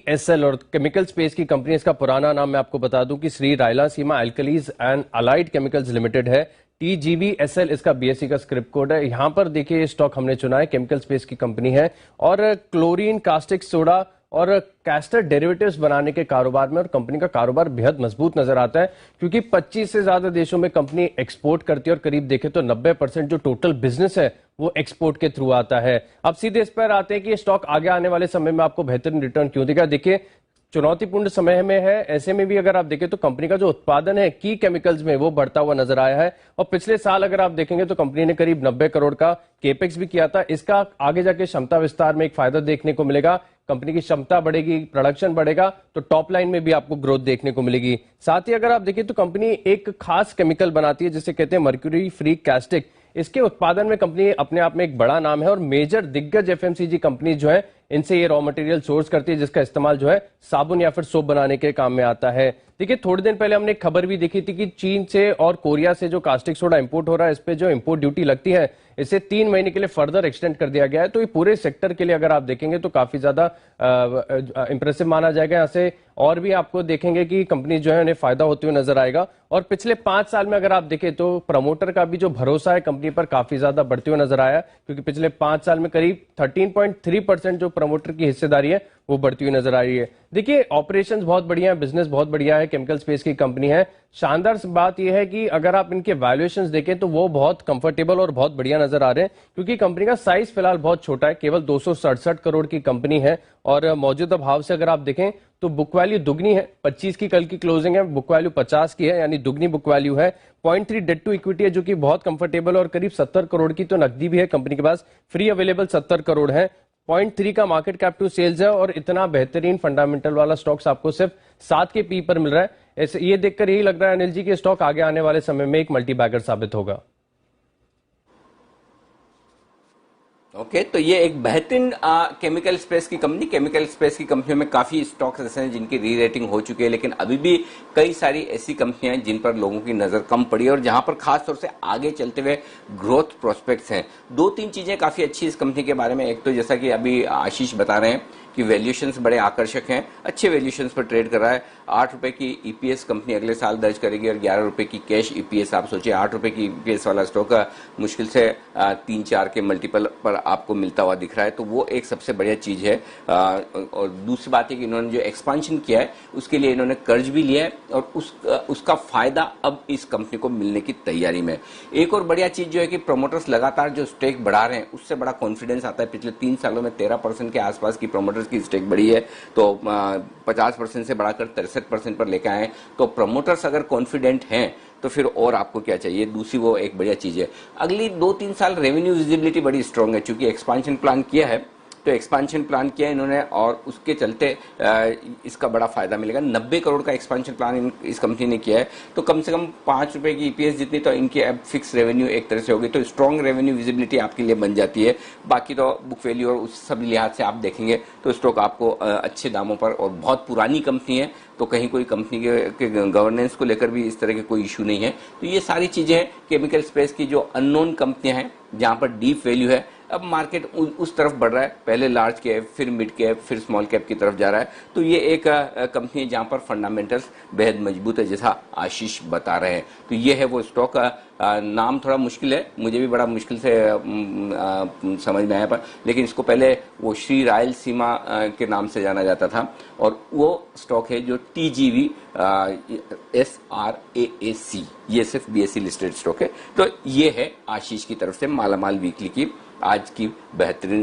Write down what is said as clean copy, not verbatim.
TGVSL और chemical space की company, इसका पुराना नाम मैं आपको बता दूं कि Shri Rayalaseema alkalies and allied chemicals limited है। TGVSL इसका BSE का स्क्रिप्ट कोड है। यहां पर देखिए ये स्टॉक हमने चुना है, केमिकल स्पेस की कंपनी है और क्लोरीन, कास्टिक सोडा और कैस्टर डेरिवेटिव्स बनाने के कारोबार में, और कंपनी का कारोबार बेहद मजबूत नजर आता है क्योंकि 25 से ज्यादा देशों में कंपनी एक्सपोर्ट करती है और करीब देखें तो 90% जो टोटल बिजनेस है वो एक्सपोर्ट के थ्रू आता है। अब सीधे इस पर आते हैं कि ये स्टॉक आगे आने वाले समय में आपको बेहतरीन रिटर्न क्यों देगा। देखिए चुनौतीपूर्ण समय में है, ऐसे में भी अगर आप देखें तो कंपनी का जो उत्पादन है की केमिकल्स में वो बढ़ता हुआ नजर आया है और पिछले साल अगर आप देखेंगे तो कंपनी ने करीब 90 करोड़ का केपेक्स भी किया था। इसका आगे जाके क्षमता विस्तार में एक फायदा देखने को मिलेगा। कंपनी की क्षमता बढ़ेगी, प्रोडक्शन बढ़ेगा तो टॉप लाइन में भी आपको ग्रोथ देखने को मिलेगी। साथ ही अगर आप देखें तो कंपनी एक खास केमिकल बनाती है जिसे कहते हैं मर्क्यूरी फ्री कास्टिक। इसके उत्पादन में कंपनी अपने आप में एक बड़ा नाम है और मेजर दिग्गज FMCG कंपनी जो है इनसे ये रॉ मटेरियल सोर्स करती है जिसका इस्तेमाल जो है साबुन या फिर सोप बनाने के काम में आता है। देखिए थोड़े दिन पहले हमने एक खबर भी देखी थी कि चीन से और कोरिया से जो कास्टिक सोडा इंपोर्ट हो रहा है इस पे जो इंपोर्ट ड्यूटी लगती है इसे 3 महीने के लिए फर्दर एक्सटेंड कर दिया गया है। तो ये पूरे सेक्टर के लिए अगर आप देखेंगे तो काफी ज्यादा इंप्रेसिव माना जाएगा। यहाँ से और भी आपको देखेंगे कि कंपनी जो है उन्हें फायदा होते हुए नजर आएगा और पिछले 5 साल में अगर आप देखें तो प्रमोटर का भी जो भरोसा है कंपनी पर काफी ज्यादा बढ़ते हुए नजर आया क्योंकि पिछले 5 साल में करीब 13.3% जो प्रमोटर की हिस्सेदारी है वो बढ़ती हुई नजर आ रही है। देखिए ऑपरेशंस बहुत बढ़िया है, बिजनेस बहुत बढ़िया है, केमिकल स्पेस की कंपनी है। शानदार बात यह है कि अगर आप इनके वैल्यूएशंस देखें तो वो बहुत कंफर्टेबल और बहुत बढ़िया नजर आ रहे हैं क्योंकि कंपनी का साइज फिलहाल बहुत छोटा है, केवल 267 करोड़ की कंपनी है और मौजूदा भाव से अगर आप देखें तो बुक वैल्यू दुगनी है। 25 की कल की क्लोजिंग है, बुक वैल्यू 50 की है यानी दुगनी बुक वैल्यू है। 0.3 डेट टू इक्विटी है जो कि बहुत कंफर्टेबल और करीब 70 करोड़ की तो नकदी भी है कंपनी के पास, फ्री अवेलेबल 70 करोड़ है। 0.3 का मार्केट कैप टू सेल्स है और इतना बेहतरीन फंडामेंटल वाला स्टॉक्स आपको सिर्फ 7 के पी पर मिल रहा है। ऐसे ये देखकर यही लग रहा है अनिल जी की स्टॉक आगे आने वाले समय में एक मल्टी बैगर साबित होगा। ओके, तो ये एक बेहतरीन केमिकल स्पेस की कंपनियों में काफी स्टॉक्स ऐसे हैं जिनकी री रेटिंग हो चुकी है, लेकिन अभी भी कई सारी ऐसी कंपनियां हैं जिन पर लोगों की नजर कम पड़ी है और जहां पर खास तौर से आगे चलते हुए ग्रोथ प्रोस्पेक्ट्स हैं। 2-3 चीजें काफी अच्छी इस कंपनी के बारे में। एक तो जैसा कि अभी आशीष बता रहे हैं कि वैल्यूएशंस बड़े आकर्षक हैं, अच्छे वैल्यूएशंस पर ट्रेड कर रहा है। 8 रुपए की EPS कंपनी अगले साल दर्ज करेगी और 11 रुपए की कैश EPS। आप सोचिए 8 रुपए की EPS वाला स्टॉक मुश्किल से 3-4 के मल्टीपल पर आपको मिलता हुआ दिख रहा है, तो वो एक सबसे बढ़िया चीज है। और दूसरी बात है कि इन्होंने जो एक्सपांशन किया है उसके लिए इन्होंने कर्ज भी लिया है और उसका फायदा अब इस कंपनी को मिलने की तैयारी में। एक और बढ़िया चीज जो है कि प्रोमोटर्स लगातार जो स्टेक बढ़ा रहे हैं उससे बड़ा कॉन्फिडेंस आता है। पिछले 3 सालों में 13% के आसपास की प्रोमोटर्स की स्टेक बढ़ी है, तो 50% से बढ़ाकर 63% पर लेकर आए। तो प्रमोटर्स अगर कॉन्फिडेंट हैं तो फिर और आपको क्या चाहिए। दूसरी वो एक बढ़िया चीज है, अगली 2-3 साल रेवेन्यू विजिबिलिटी बड़ी स्ट्रांग है क्योंकि एक्सपांशन प्लान किया है, तो एक्सपांशन प्लान किया इन्होंने और उसके चलते इसका बड़ा फायदा मिलेगा। 90 करोड़ का एक्सपांशन प्लान इस कंपनी ने किया है, तो कम से कम 5 रुपए की EPS जितनी तो इनकी अब फिक्स रेवेन्यू एक तरह से होगी, तो स्ट्रॉन्ग रेवेन्यू विजिबिलिटी आपके लिए बन जाती है। बाकी तो बुक वैल्यू और उस सब लिहाज से आप देखेंगे तो स्टॉक आपको अच्छे दामों पर, और बहुत पुरानी कंपनी है तो कहीं कोई कंपनी के गवर्नेंस को लेकर भी इस तरह के कोई इशू नहीं है। तो ये सारी चीजें हैं केमिकल स्पेस की जो अननोन कंपनियां हैं जहां पर डीप वैल्यू है। अब मार्केट उस तरफ बढ़ रहा है, पहले लार्ज कैप, फिर मिड कैप, फिर स्मॉल कैप की तरफ जा रहा है। तो ये एक कंपनी है जहां पर फंडामेंटल्स बेहद मजबूत है जैसा आशीष बता रहे हैं। तो ये है वो स्टॉक। नाम थोड़ा मुश्किल है, मुझे भी बड़ा मुश्किल से समझ में आया, पर लेकिन इसको पहले वो श्री रायलसीमा के नाम से जाना जाता था और वो स्टॉक है जो TGV SRAAC, ये सिर्फ BSE लिस्टेड स्टॉक है। तो ये है आशीष की तरफ से मालामाल वीकली की आज की बेहतरीन